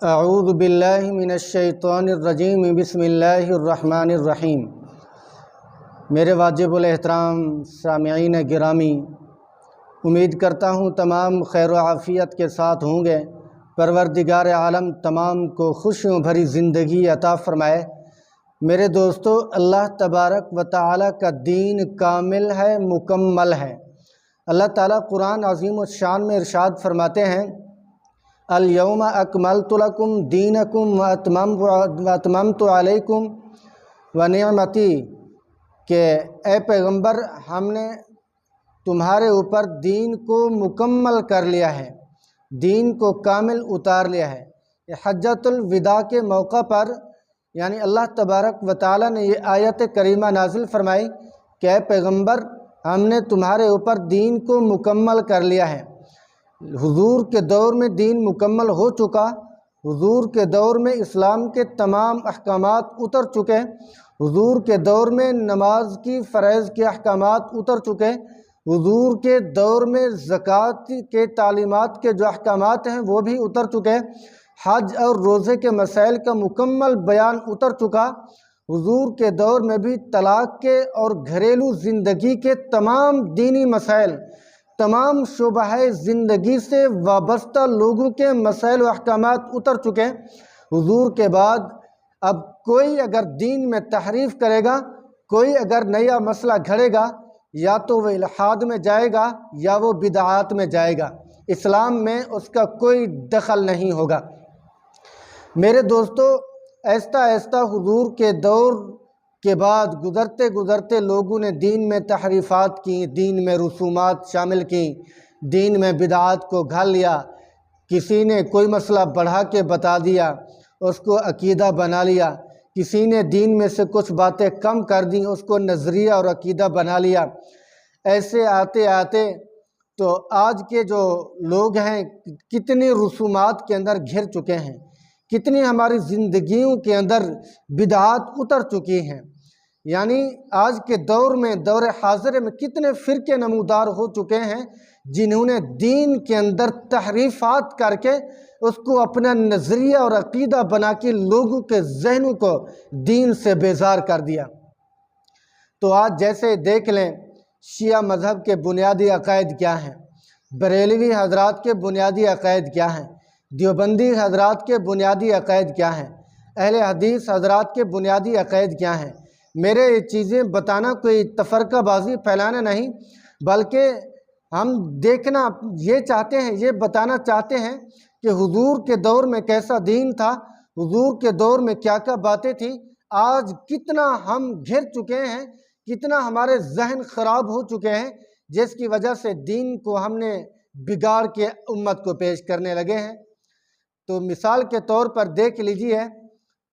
اعوذ باللہ من الشیطان الرجیم بسم اللہ الرحمن الرحیم۔ میرے واجب الاحترام سامعین گرامی، امید کرتا ہوں تمام خیر و عافیت کے ساتھ ہوں گے۔ پروردگار عالم تمام کو خوشیوں بھری زندگی عطا فرمائے۔ میرے دوستو، اللہ تبارک و تعالی کا دین کامل ہے، مکمل ہے۔ اللہ تعالیٰ قرآن عظیم الشان میں ارشاد فرماتے ہیں، الیوم اکملت لکم دینکم واتممت علیکم ونعمتی، کہ اے پیغمبر، ہم نے تمہارے اوپر دین کو مکمل کر لیا ہے، دین کو کامل اتار لیا ہے۔ حجۃ الوداع کے موقع پر یعنی اللہ تبارک و تعالیٰ نے یہ آیت کریمہ نازل فرمائی کہ اے پیغمبر، ہم نے تمہارے اوپر دین کو مکمل کر لیا ہے۔ حضور کے دور میں دین مکمل ہو چکا، حضور کے دور میں اسلام کے تمام احکامات اتر چکے، حضور کے دور میں نماز کی فرائض کے احکامات اتر چکے، حضور کے دور میں زکوٰۃ کے تعلیمات کے جو احکامات ہیں وہ بھی اتر چکے، حج اور روزے کے مسائل کا مکمل بیان اتر چکا۔ حضور کے دور میں بھی طلاق کے اور گھریلو زندگی کے تمام دینی مسائل، تمام شعبہ زندگی سے وابستہ لوگوں کے مسائل و احکامات اتر چکے۔ حضور کے بعد اب کوئی اگر دین میں تحریف کرے گا، کوئی اگر نیا مسئلہ گھڑے گا، یا تو وہ الحاد میں جائے گا یا وہ بدعات میں جائے گا، اسلام میں اس کا کوئی دخل نہیں ہوگا۔ میرے دوستو، آہستہ آہستہ حضور کے دور کے بعد گزرتے گزرتے لوگوں نے دین میں تحریفات کی، دین میں رسومات شامل کی، دین میں بدعات کو گھال لیا۔ کسی نے کوئی مسئلہ بڑھا کے بتا دیا، اس کو عقیدہ بنا لیا۔ کسی نے دین میں سے کچھ باتیں کم کر دیں، اس کو نظریہ اور عقیدہ بنا لیا۔ ایسے آتے آتے تو آج کے جو لوگ ہیں کتنی رسومات کے اندر گھر چکے ہیں، کتنی ہماری زندگیوں کے اندر بدعات اتر چکی ہیں۔ یعنی آج کے دور میں، دور حاضر میں کتنے فرقے نمودار ہو چکے ہیں جنہوں نے دین کے اندر تحریفات کر کے اس کو اپنا نظریہ اور عقیدہ بنا کے لوگوں کے ذہنوں کو دین سے بیزار کر دیا۔ تو آج جیسے دیکھ لیں، شیعہ مذہب کے بنیادی عقائد کیا ہیں، بریلوی حضرات کے بنیادی عقائد کیا ہیں، دیوبندی حضرات کے بنیادی عقائد کیا ہیں، اہل حدیث حضرات کے بنیادی عقائد کیا ہیں۔ میرے یہ چیزیں بتانا کوئی تفرقہ بازی پھیلانا نہیں، بلکہ ہم دیکھنا یہ چاہتے ہیں، یہ بتانا چاہتے ہیں کہ حضور کے دور میں کیسا دین تھا، حضور کے دور میں کیا کیا باتیں تھیں۔ آج کتنا ہم گھر چکے ہیں، کتنا ہمارے ذہن خراب ہو چکے ہیں، جس کی وجہ سے دین کو ہم نے بگاڑ کے امت کو پیش کرنے لگے ہیں۔ تو مثال کے طور پر دیکھ لیجئے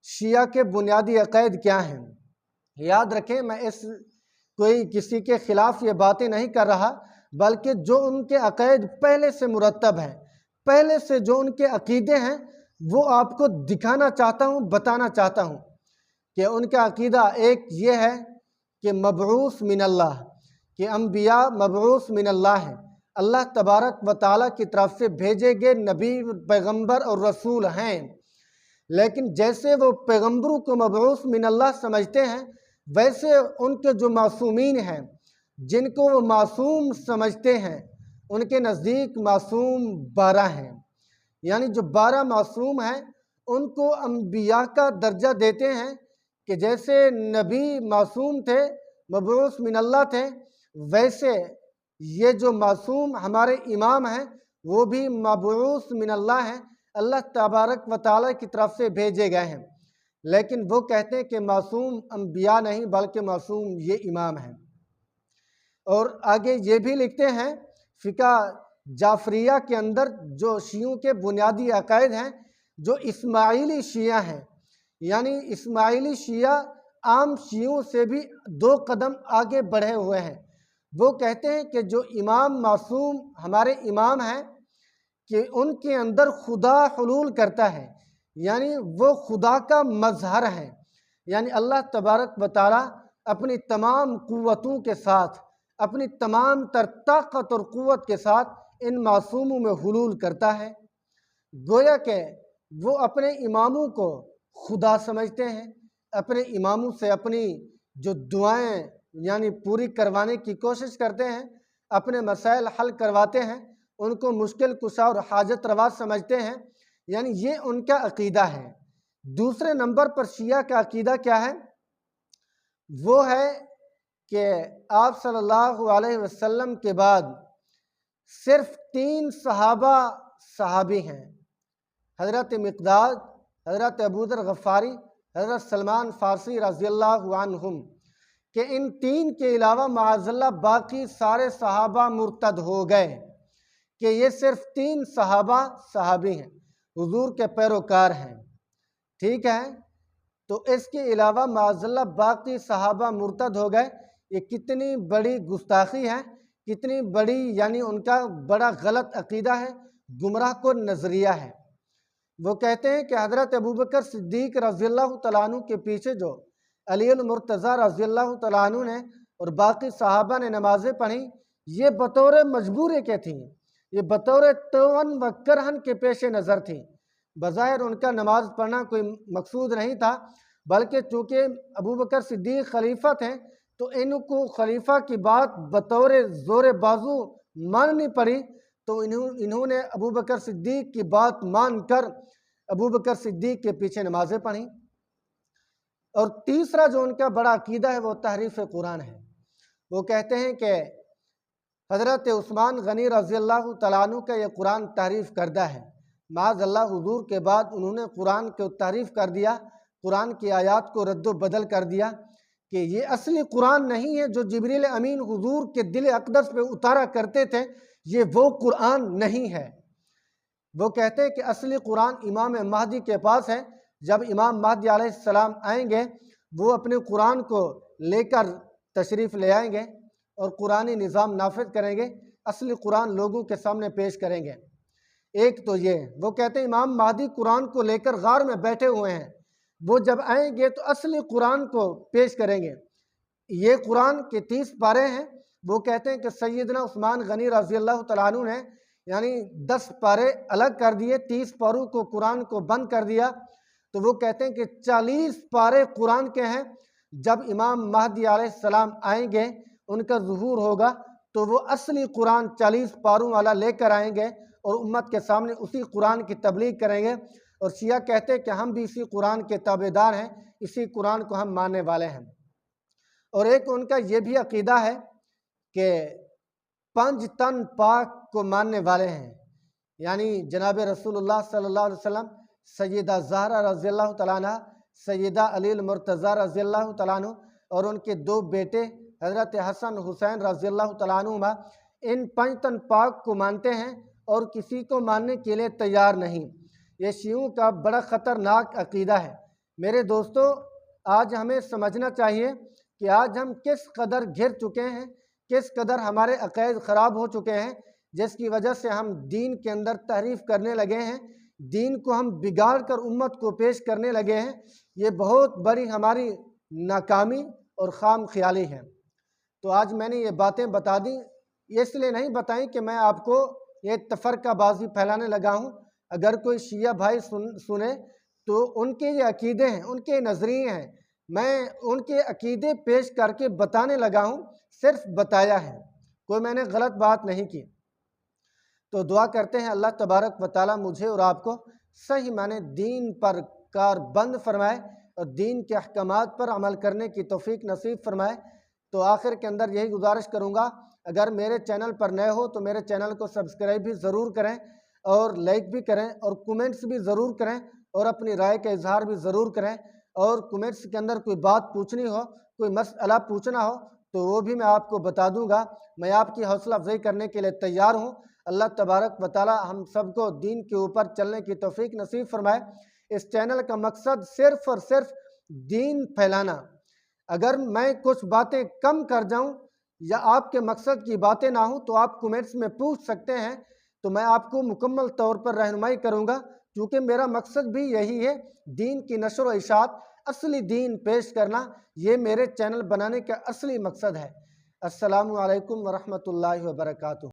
شیعہ کے بنیادی عقائد کیا ہیں۔ یاد رکھیں، میں کوئی کسی کے خلاف یہ باتیں نہیں کر رہا، بلکہ جو ان کے عقائد پہلے سے مرتب ہیں، پہلے سے جو ان کے عقیدے ہیں، وہ آپ کو دکھانا چاہتا ہوں، بتانا چاہتا ہوں کہ ان کا عقیدہ ایک یہ ہے کہ مبعوث من اللہ، کہ انبیاء مبعوث من اللہ ہیں، اللہ تبارک و تعالیٰ کی طرف سے بھیجے گئے نبی، پیغمبر اور رسول ہیں۔ لیکن جیسے وہ پیغمبروں کو مبعوث من اللہ سمجھتے ہیں، ویسے ان کے جو معصومین ہیں، جن کو وہ معصوم سمجھتے ہیں، ان کے نزدیک معصوم 12 ہیں۔ یعنی جو 12 معصوم ہیں ان کو انبیاء کا درجہ دیتے ہیں کہ جیسے نبی معصوم تھے، مبعوث من اللہ تھے، ویسے یہ جو معصوم ہمارے امام ہیں وہ بھی مبعوث من اللہ ہیں، اللہ تبارک و تعالیٰ کی طرف سے بھیجے گئے ہیں۔ لیکن وہ کہتے ہیں کہ معصوم انبیاء نہیں بلکہ معصوم یہ امام ہیں۔ اور آگے یہ بھی لکھتے ہیں، فقہ جعفریہ کے اندر جو شیعوں کے بنیادی عقائد ہیں، جو اسماعیلی شیعہ ہیں، یعنی اسماعیلی شیعہ عام شیعوں سے بھی 2 قدم آگے بڑھے ہوئے ہیں۔ وہ کہتے ہیں کہ جو امام معصوم ہمارے امام ہیں، کہ ان کے اندر خدا حلول کرتا ہے، یعنی وہ خدا کا مظہر ہے، یعنی اللہ تبارک و تعالیٰ اپنی تمام قوتوں کے ساتھ، اپنی تمام تر طاقت اور قوت کے ساتھ ان معصوموں میں حلول کرتا ہے۔ گویا کہ وہ اپنے اماموں کو خدا سمجھتے ہیں، اپنے اماموں سے اپنی جو دعائیں یعنی پوری کروانے کی کوشش کرتے ہیں، اپنے مسائل حل کرواتے ہیں، ان کو مشکل کشا اور حاجت روا سمجھتے ہیں، یعنی یہ ان کا عقیدہ ہے۔ دوسرے نمبر پر شیعہ کا عقیدہ کیا ہے؟ وہ ہے کہ آپ صلی اللہ علیہ وسلم کے بعد صرف 3 صحابی ہیں، حضرت مقداد، حضرت ابوذر غفاری، حضرت سلمان فارسی رضی اللہ عنہم، کہ ان 3 کے علاوہ معاذ اللہ باقی سارے صحابہ مرتد ہو گئے، کہ یہ صرف 3 صحابی ہیں، حضور کے پیروکار ہیں، ٹھیک ہے؟ تو اس کے علاوہ معاذ اللہ باقی صحابہ مرتد ہو گئے۔ یہ کتنی بڑی گستاخی ہے، کتنی بڑی یعنی ان کا بڑا غلط عقیدہ ہے، گمراہ کن نظریہ ہے۔ وہ کہتے ہیں کہ حضرت ابوبکر صدیق رضی اللہ تعالیٰ عنہ کے پیچھے جو علی المرتضیٰ رضی اللہ تعالیٰ عنہ نے اور باقی صحابہ نے نمازیں پڑھیں، یہ بطور مجبوری کے تھیں، یہ بطور طوعاً و کرہاً کے پیش نظر تھیں۔ بظاہر ان کا نماز پڑھنا کوئی مقصود نہیں تھا، بلکہ چونکہ ابوبکر صدیق خلیفہ تھے تو ان کو خلیفہ کی بات بطور زور بازو ماننی پڑی، تو انہوں نے ابوبکر صدیق کی بات مان کر ابوبکر صدیق کے پیچھے نمازیں پڑھیں۔ اور تیسرا جو ان کا بڑا عقیدہ ہے وہ تحریف قرآن ہے۔ وہ کہتے ہیں کہ حضرت عثمان غنی رضی اللہ تعالیٰ عنہ کا یہ قرآن تحریف کردہ ہے، معاذ اللہ حضور کے بعد انہوں نے قرآن کو تحریف کر دیا، قرآن کی آیات کو رد و بدل کر دیا، کہ یہ اصلی قرآن نہیں ہے جو جبریل امین حضور کے دل اقدس پہ اتارا کرتے تھے، یہ وہ قرآن نہیں ہے۔ وہ کہتے ہیں کہ اصلی قرآن امام مہدی کے پاس ہے، جب امام مہدی علیہ السلام آئیں گے وہ اپنے قرآن کو لے کر تشریف لے آئیں گے اور قرآنی نظام نافذ کریں گے، اصلی قرآن لوگوں کے سامنے پیش کریں گے۔ ایک تو یہ، وہ کہتے ہیں امام مہدی قرآن کو لے کر غار میں بیٹھے ہوئے ہیں، وہ جب آئیں گے تو اصلی قرآن کو پیش کریں گے۔ یہ قرآن کے 30 پارے ہیں۔ وہ کہتے ہیں کہ سیدنا عثمان غنی رضی اللہ تعالیٰ عنہ نے یعنی 10 پارے الگ کر دیے، 30 پاروں کو قرآن کو بند کر دیا، تو وہ کہتے ہیں کہ 40 پارے قرآن کے ہیں۔ جب امام مہدی علیہ السلام آئیں گے، ان کا ظہور ہوگا تو وہ اصلی قرآن 40 پاروں والا لے کر آئیں گے اور امت کے سامنے اسی قرآن کی تبلیغ کریں گے۔ اور شیعہ کہتے ہیں کہ ہم بھی اسی قرآن کے تابعدار ہیں، اسی قرآن کو ہم ماننے والے ہیں۔ اور ایک ان کا یہ بھی عقیدہ ہے کہ 5 تن پاک کو ماننے والے ہیں، یعنی جناب رسول اللہ صلی اللہ علیہ وسلم، سیدہ زہرا رضی اللہ تعالیٰ عنہ، سیدہ علی المرتضیٰ رضی اللہ تعالیٰ عنہ اور ان کے 2 بیٹے حضرت حسن حسین رضی اللہ تعالیٰ عنہما، ان 5 تن پاک کو مانتے ہیں اور کسی کو ماننے کے لیے تیار نہیں۔ یہ شیعوں کا بڑا خطرناک عقیدہ ہے۔ میرے دوستو، آج ہمیں سمجھنا چاہیے کہ آج ہم کس قدر گر چکے ہیں، کس قدر ہمارے عقائد خراب ہو چکے ہیں، جس کی وجہ سے ہم دین کے اندر تحریف کرنے لگے ہیں، دین کو ہم بگاڑ کر امت کو پیش کرنے لگے ہیں۔ یہ بہت بڑی ہماری ناکامی اور خام خیالی ہے۔ تو آج میں نے یہ باتیں بتا دیں، یہ اس لیے نہیں بتائیں کہ میں آپ کو یہ تفرقہ بازی پھیلانے لگا ہوں۔ اگر کوئی شیعہ بھائی سنے تو ان کے یہ عقیدے ہیں، ان کے نظریے ہیں، میں ان کے عقیدے پیش کر کے بتانے لگا ہوں، صرف بتایا ہے، کوئی میں نے غلط بات نہیں کی۔ تو دعا کرتے ہیں اللہ تبارک و تعالیٰ مجھے اور آپ کو صحیح معنی دین پر کار بند فرمائے اور دین کے احکامات پر عمل کرنے کی توفیق نصیب فرمائے۔ تو آخر کے اندر یہی گزارش کروں گا، اگر میرے چینل پر نئے ہو تو میرے چینل کو سبسکرائب بھی ضرور کریں اور لائک بھی کریں اور کومنٹس بھی ضرور کریں اور اپنی رائے کا اظہار بھی ضرور کریں، اور کومنٹس کے اندر کوئی بات پوچھنی ہو، کوئی مسئلہ پوچھنا ہو تو وہ بھی میں آپ کو بتا دوں گا۔ میں آپ کی حوصلہ افزائی کرنے کے لیے تیار ہوں۔ اللہ تبارک و تعالی ہم سب کو دین کے اوپر چلنے کی توفیق نصیب فرمائے۔ اس چینل کا مقصد صرف اور صرف دین پھیلانا۔ اگر میں کچھ باتیں کم کر جاؤں یا آپ کے مقصد کی باتیں نہ ہوں تو آپ کومنٹس میں پوچھ سکتے ہیں، تو میں آپ کو مکمل طور پر رہنمائی کروں گا، کیونکہ میرا مقصد بھی یہی ہے، دین کی نشر و اشاعت، اصلی دین پیش کرنا، یہ میرے چینل بنانے کا اصلی مقصد ہے۔ السلام علیکم ورحمۃ اللہ وبرکاتہ۔